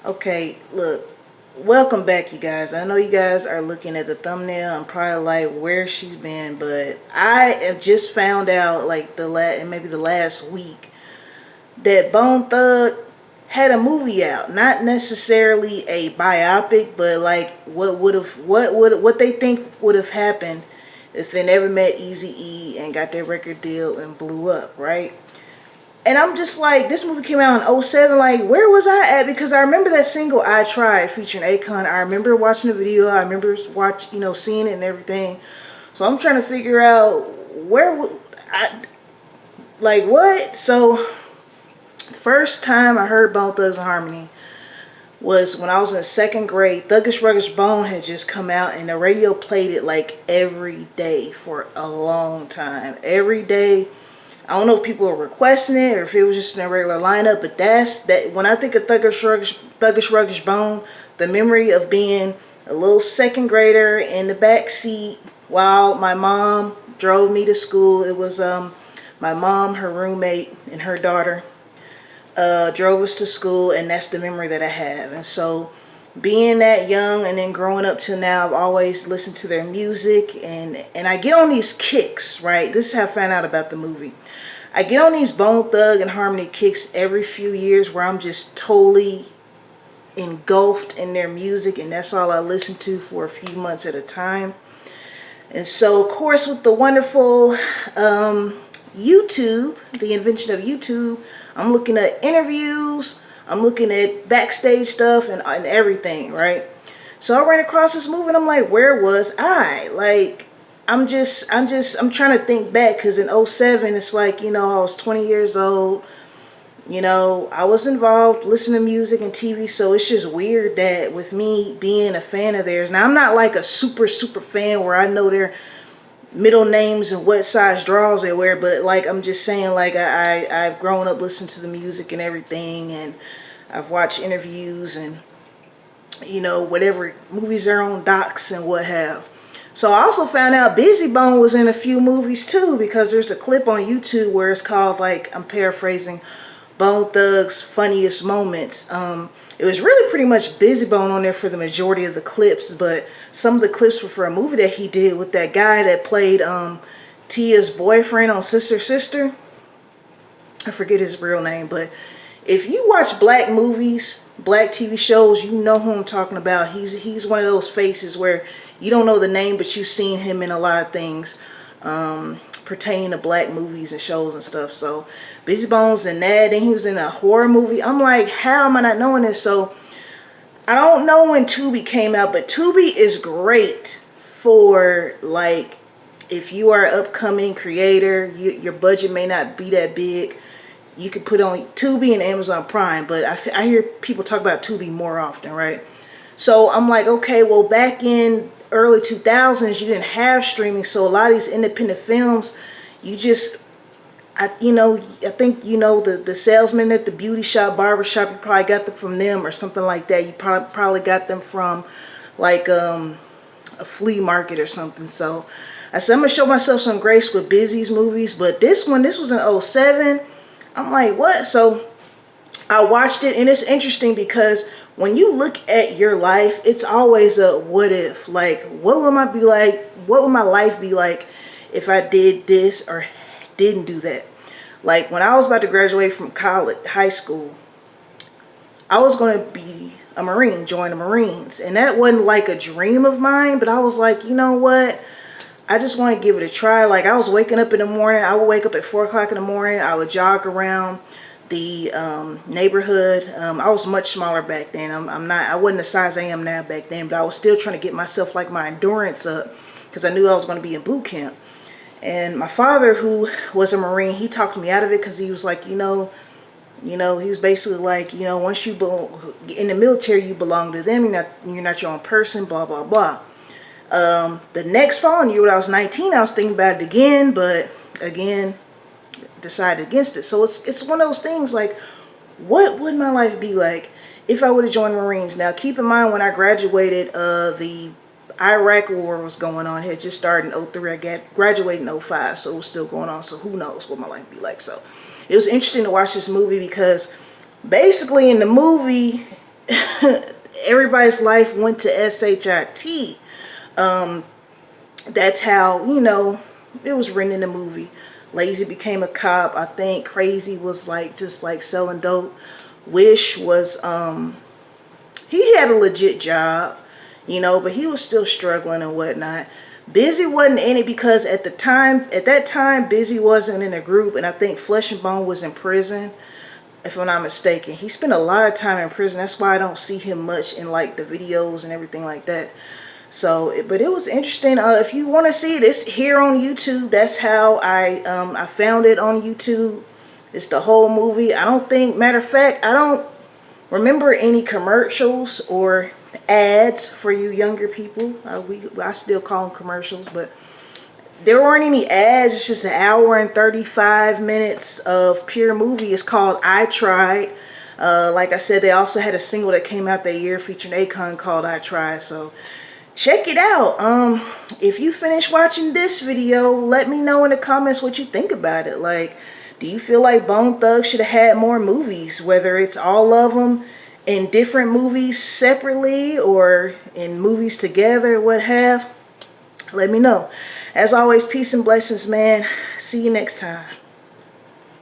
Okay, look, welcome back, you guys. I know you guys are looking at the thumbnail and probably like where she's been, but I have just found out like maybe the last week that Bone Thug had a movie out. Not necessarily a biopic, but like what they think would have happened if they never met Easy E and got their record deal and blew up, right? And I'm just like, this movie came out in '07. Like, where was I at? Because I remember that single "I Tried" featuring Akon. I remember watching the video. I remember seeing it and everything. So I'm trying to figure out I like what. So first time I heard Bone Thugs and Harmony was when I was in second grade. Thuggish Ruggish Bone had just come out, and the radio played it like every day for a long time. Every day. I don't know if people were requesting it or if it was just in a regular lineup, but that's that. When I think of Thuggish Ruggish Bone, the memory of being a little second grader in the back seat while my mom drove me to school. It was my mom, her roommate, and her daughter drove us to school, and that's the memory that I have. And so, being that young and then growing up to now, I've always listened to their music, and I get on these kicks, right? This is how I found out about the movie. I get on these Bone Thug and Harmony kicks every few years where I'm just totally engulfed in their music, and that's all I listen to for a few months at a time. And so, of course, with the wonderful YouTube, the invention of YouTube, I'm looking at interviews, I'm looking at backstage stuff and everything, right? So I ran across this movie and I'm like, where was I? Like, I'm trying to think back because in '07, it's like, I was 20 years old. I was involved listening to music and TV, so it's just weird that with me being a fan of theirs. Now, I'm not like a super fan where I know their middle names and what size drawers they wear, but like I'm just saying, like I've grown up listening to the music and everything, and I've watched interviews and whatever movies they're on, docs and what have. So I also found out Busy Bone was in a few movies too, because there's a clip on YouTube where it's called, like, I'm paraphrasing, Bone Thug's Funniest Moments. It was really pretty much Busy Bone on there for the majority of the clips, but some of the clips were for a movie that he did with that guy that played Tia's boyfriend on Sister Sister. I forget his real name, but if you watch black movies, black TV shows, you know who I'm talking about. He's one of those faces where you don't know the name, but you've seen him in a lot of things pertaining to black movies and shows and stuff. So Busy Bones and that, and he was in a horror movie. I'm like, how am I not knowing this? So I don't know when Tubi came out, but Tubi is great for, like, if you are an upcoming creator, your budget may not be that big. You could put on Tubi and Amazon Prime, but I hear people talk about Tubi more often, right? So I'm like, okay, well, back in early 2000s, you didn't have streaming, so a lot of these independent films, you just, I think, the salesman at the beauty shop, barber shop, you probably got them from them or something like that. You probably got them from, like, a flea market or something. So I said, I'm going to show myself some grace with Busy's movies, but this was in '07. I'm like, what? So I watched it, and it's interesting because when you look at your life, it's always a what if. Like, what would my be like? What would my life be like if I did this or didn't do that? Like, when I was about to graduate from high school, I was going to be a Marine, join the Marines. And that wasn't like a dream of mine, but I was like, you know what? I just want to give it a try. Like, I was waking up in the morning. I would wake up at 4 o'clock in the morning. I would jog around the neighborhood. I was much smaller back then. I wasn't the size I am now back then, but I was still trying to get myself, like, my endurance up because I knew I was going to be in boot camp. And my father, who was a Marine, he talked me out of it because he was like, he was basically like, once you belong in the military, you belong to them. You're not your own person, blah, blah, blah. The next following year when I was 19, I was thinking about it again, but again, decided against it. So it's one of those things, like, what would my life be like if I would have joined the Marines? Now, keep in mind, when I graduated, the Iraq war was going on. It had just started in '03. I graduated in '05, so it was still going on. So who knows what my life would be like. So it was interesting to watch this movie because basically in the movie, everybody's life went to SHIT. That's how, you know, it was written in the movie. Lazy became a cop. I think Crazy was like just like selling dope. Wish was he had a legit job, you know, but he was still struggling and whatnot. Busy wasn't in it because at that time, Busy wasn't in a group, and I think Flesh and Bone was in prison, if I'm not mistaken. He spent a lot of time in prison. That's why I don't see him much in like the videos and everything like that. So, but it was interesting. If you want to see it, it's here on YouTube. That's how I found it on YouTube. It's the whole movie. I don't think, matter of fact, I don't remember any commercials or ads for you younger people. I still call them commercials, but there weren't any ads. It's just an hour and 35 minutes of pure movie. It's called I Tried. Like I said, they also had a single that came out that year featuring Akon called I Tried. So check it out. If you finish watching this video, let me know in the comments what you think about it. Like, do you feel like Bone Thugs should have had more movies, whether it's all of them in different movies separately or in movies together, what have? Let me know. As always, peace and blessings, man. See you next time.